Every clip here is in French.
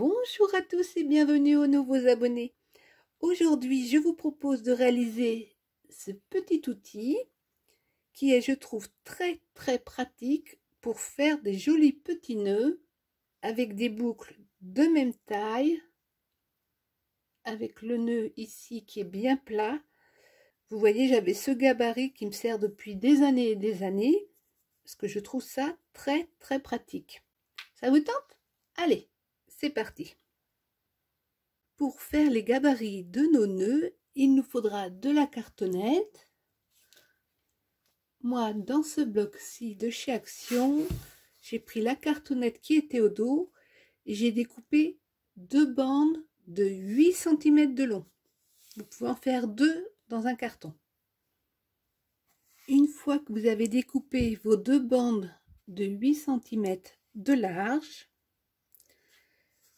Bonjour à tous et bienvenue aux nouveaux abonnés. Aujourd'hui, je vous propose de réaliser ce petit outil qui est, je trouve, très pratique pour faire des jolis petits nœuds avec des boucles de même taille, avec le nœud ici qui est bien plat. Vous voyez, j'avais ce gabarit qui me sert depuis des années et des années, parce que je trouve ça très pratique. Ça vous tente? Allez, c'est parti! Pour faire les gabarits de nos nœuds, il nous faudra de la cartonnette. Moi, dans ce bloc-ci de chez Action, j'ai pris la cartonnette qui était au dos et j'ai découpé deux bandes de 8 cm de long. Vous pouvez en faire deux dans un carton. Une fois que vous avez découpé vos deux bandes de 8 cm de large,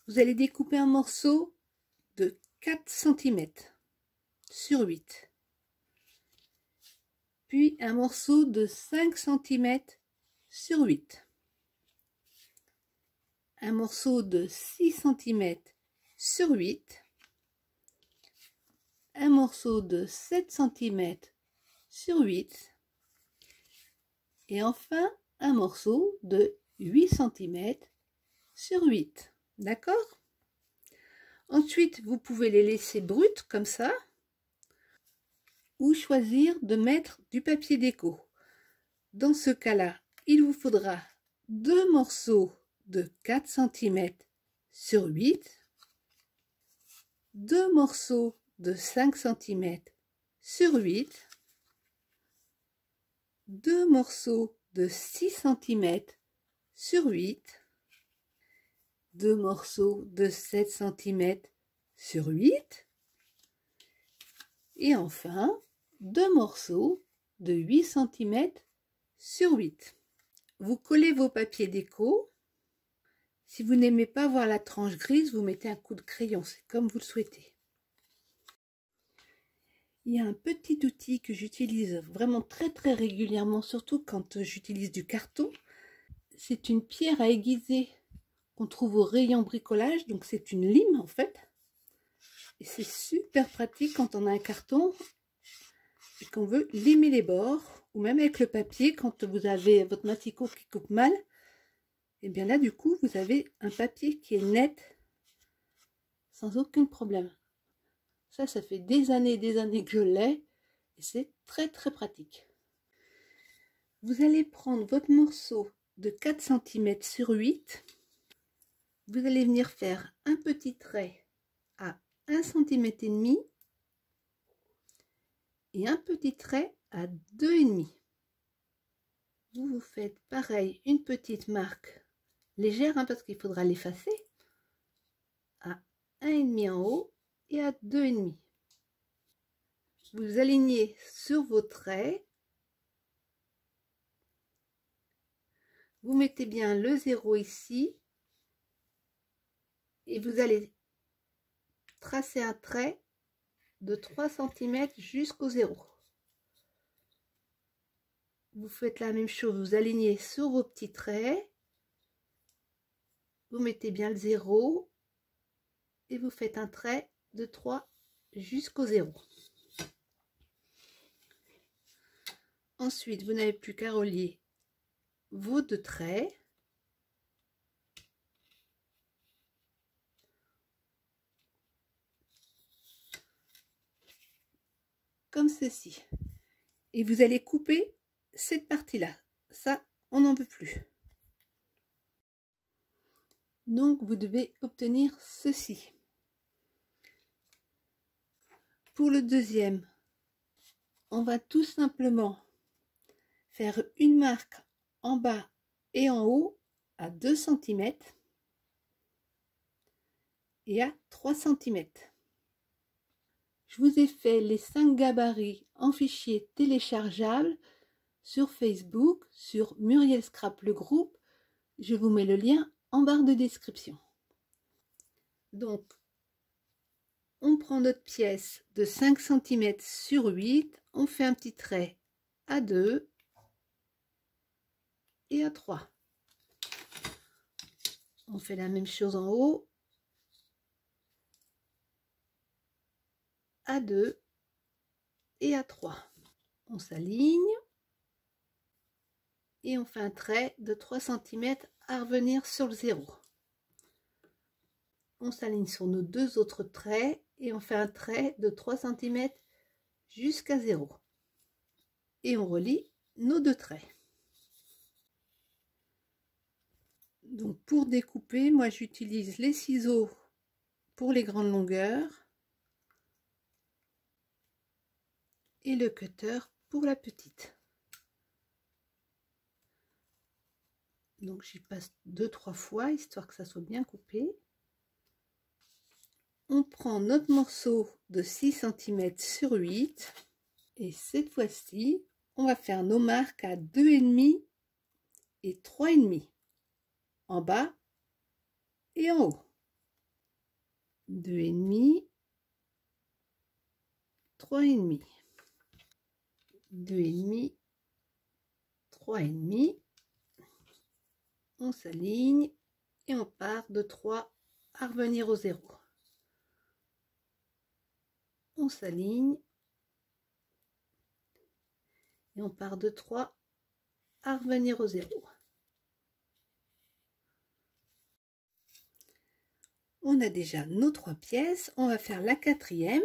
vous allez découper un morceau de 4 cm sur 8, puis un morceau de 5 cm sur 8, un morceau de 6 cm sur 8, un morceau de 7 cm sur 8 et enfin un morceau de 8 cm sur 8. D'accord? Ensuite, vous pouvez les laisser brutes comme ça ou choisir de mettre du papier déco. Dans ce cas-là, il vous faudra deux morceaux de 4 cm sur 8, deux morceaux de 5 cm sur 8, deux morceaux de 6 cm sur 8, deux morceaux de 7 cm sur 8 et enfin deux morceaux de 8 cm sur 8. Vous collez vos papiers déco. Si vous n'aimez pas voir la tranche grise, vous mettez un coup de crayon, c'est comme vous le souhaitez. Il y a un petit outil que j'utilise vraiment très régulièrement, surtout quand j'utilise du carton. C'est une pierre à aiguiser qu'on trouve au rayon bricolage, donc c'est une lime en fait. Et c'est super pratique quand on a un carton et qu'on veut limer les bords, ou même avec le papier quand vous avez votre maticot qui coupe mal. Et bien là du coup vous avez un papier qui est net, sans aucun problème. Ça fait des années que je l'ai et c'est très pratique. Vous allez prendre votre morceau de 4 cm sur 8. Vous allez venir faire un petit trait à 1,5 cm et un petit trait à 2,5 cm. Vous faites pareil, une petite marque légère parce qu'il faudra l'effacer, à 1,5 cm en haut et à 2,5 cm. Vous alignez sur vos traits. Vous mettez bien le 0 ici et vous allez tracer un trait de 3 cm jusqu'au 0. Vous faites la même chose, vous alignez sur vos petits traits, vous mettez bien le 0 et vous faites un trait de 3 jusqu'au 0. Ensuite, vous n'avez plus qu'à relier vos deux traits. Comme ceci. Et vous allez couper cette partie-là. Ça, on n'en veut plus. Donc, vous devez obtenir ceci. Pour le deuxième, on va tout simplement faire une marque en bas et en haut à 2 cm et à 3 cm. Je vous ai fait les 5 gabarits en fichier téléchargeable sur Facebook, sur Muriel Scrap le groupe. Je vous mets le lien en barre de description. Donc, on prend notre pièce de 5 cm sur 8, on fait un petit trait à 2 et à 3. On fait la même chose en haut à 2 et à 3. On s'aligne et on fait un trait de 3 cm à revenir sur le 0. On s'aligne sur nos 2 autres traits et on fait un trait de 3 cm jusqu'à 0. Et on relie nos 2 traits. Donc pour découper, moi j'utilise les ciseaux pour les grandes longueurs et le cutter pour la petite. Donc j'y passe 2-3 fois histoire que ça soit bien coupé. On prend notre morceau de 6 cm sur 8 et cette fois-ci on va faire nos marques à 2,5 et 3,5 en bas et en haut. 2,5, 3,5, 2,5, 3,5. On s'aligne et on part de 3 à revenir au 0. On s'aligne et on part de 3 à revenir au 0. On a déjà nos 3 pièces, on va faire la 4e.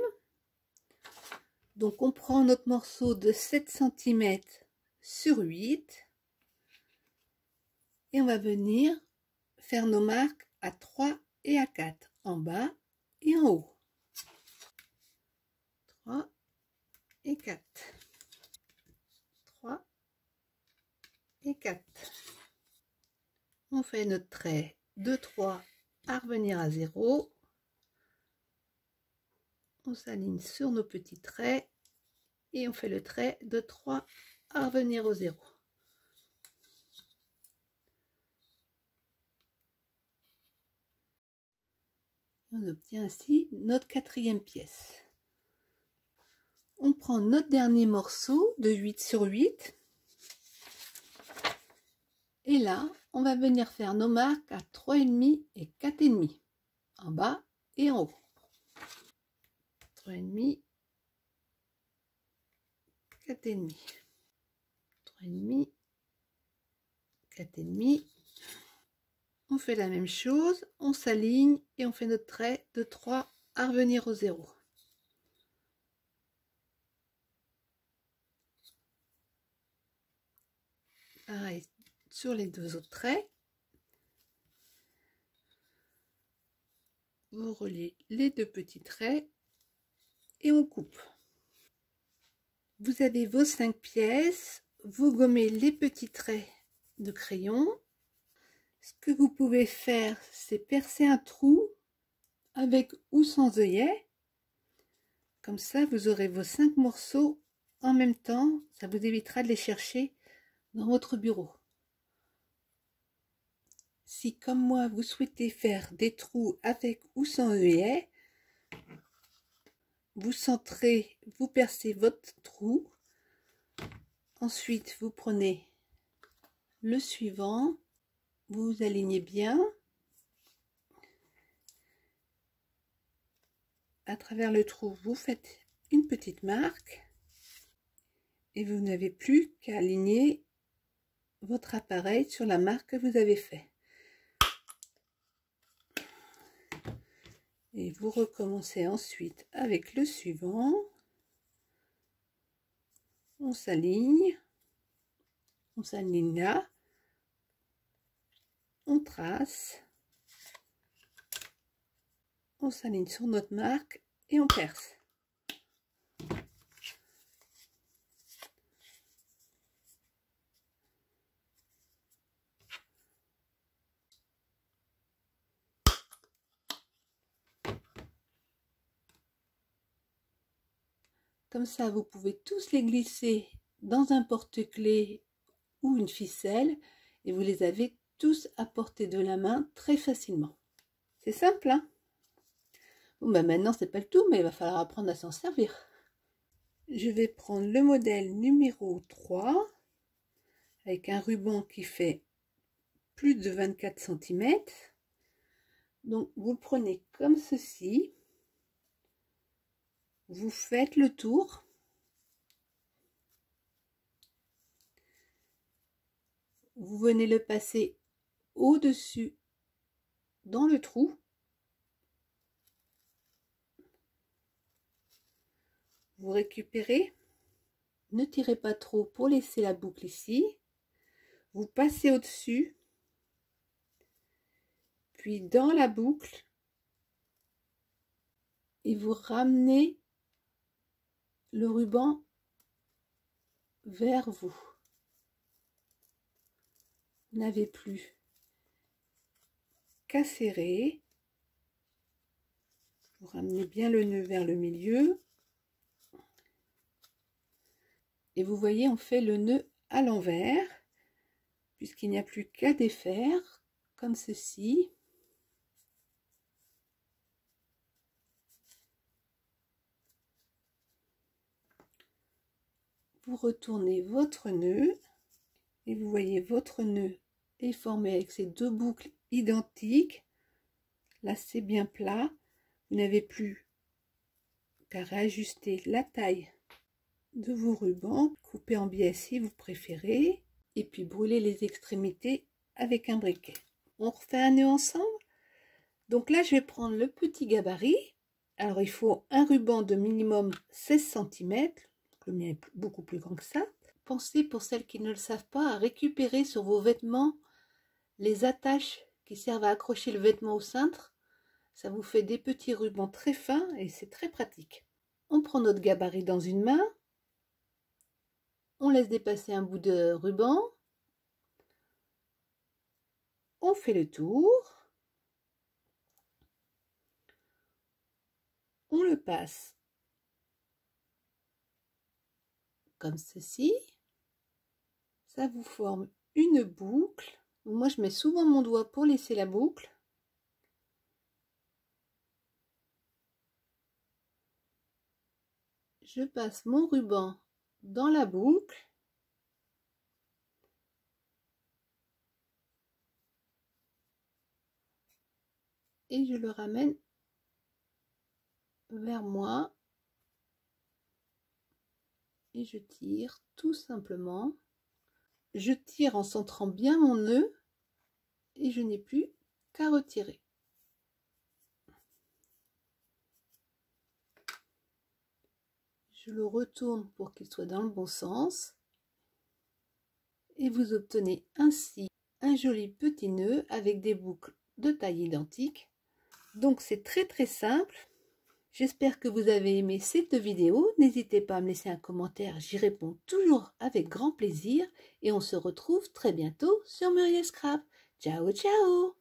Donc on prend notre morceau de 7 cm sur 8 et on va venir faire nos marques à 3 et à 4 en bas et en haut. 3 et 4. 3 et 4. On fait notre trait de 3 à revenir à 0. On s'aligne sur nos petits traits et on fait le trait de 3 à revenir au 0. On obtient ainsi notre 4e pièce. On prend notre dernier morceau de 8 sur 8 et là on va venir faire nos marques à 3,5 et 4,5 en bas et en haut. 3,5, 4,5, 3,5, 4,5. On fait la même chose, on s'aligne et on fait notre trait de 3 à revenir au 0. Pareil sur les 2 autres traits. Vous reliez les 2 petits traits et on coupe. Vous avez vos 5 pièces, vous gommez les petits traits de crayon. Ce que vous pouvez faire, c'est percer un trou avec ou sans œillet. Comme ça, vous aurez vos 5 morceaux en même temps. Ça vous évitera de les chercher dans votre bureau. Si, comme moi, vous souhaitez faire des trous avec ou sans œillet, vous centrez, vous percez votre trou. Ensuite, vous prenez le suivant, vous alignez bien. À travers le trou, vous faites une petite marque et vous n'avez plus qu'à aligner votre appareil sur la marque que vous avez fait. Et vous recommencez ensuite avec le suivant. On s'aligne là, on trace, on s'aligne sur notre marque et on perce. Comme ça, vous pouvez tous les glisser dans un porte-clés ou une ficelle et vous les avez tous à portée de la main très facilement. C'est simple, hein? Bon, bah maintenant, c'est pas le tout, mais il va falloir apprendre à s'en servir. Je vais prendre le modèle numéro 3 avec un ruban qui fait plus de 24 cm. Donc, vous le prenez comme ceci. Vous faites le tour. Vous venez le passer au-dessus dans le trou. Vous récupérez. Ne tirez pas trop pour laisser la boucle ici. Vous passez au-dessus. Puis dans la boucle. Et vous ramenez le ruban vers vous. Vous n'avez plus qu'à serrer. Vous ramenez bien le nœud vers le milieu. Et vous voyez, on fait le nœud à l'envers, puisqu'il n'y a plus qu'à défaire, comme ceci. Vous retournez votre nœud, et vous voyez votre nœud est formé avec ces deux boucles identiques. Là, c'est bien plat. Vous n'avez plus qu'à réajuster la taille de vos rubans, couper en biais si vous préférez, et puis brûler les extrémités avec un briquet. On refait un nœud ensemble. Donc là, je vais prendre le petit gabarit. Alors, il faut un ruban de minimum 16 cm. Le mien est beaucoup plus grand que ça. Pensez, pour celles qui ne le savent pas, à récupérer sur vos vêtements les attaches qui servent à accrocher le vêtement au cintre. Ça vous fait des petits rubans très fins et c'est très pratique. On prend notre gabarit dans une main. On laisse dépasser un bout de ruban. On fait le tour. On le passe comme ceci. Ça vous forme une boucle. Moi, je mets souvent mon doigt pour laisser la boucle. Je passe mon ruban dans la boucle. Et je le ramène vers moi. Et je tire tout simplement. Je tire en centrant bien mon nœud. Et je n'ai plus qu'à retirer. Je le retourne pour qu'il soit dans le bon sens. Et vous obtenez ainsi un joli petit nœud avec des boucles de taille identique. Donc c'est très simple. J'espère que vous avez aimé cette vidéo. N'hésitez pas à me laisser un commentaire, j'y réponds toujours avec grand plaisir. Et on se retrouve très bientôt sur Muriel Scrap. Ciao ciao!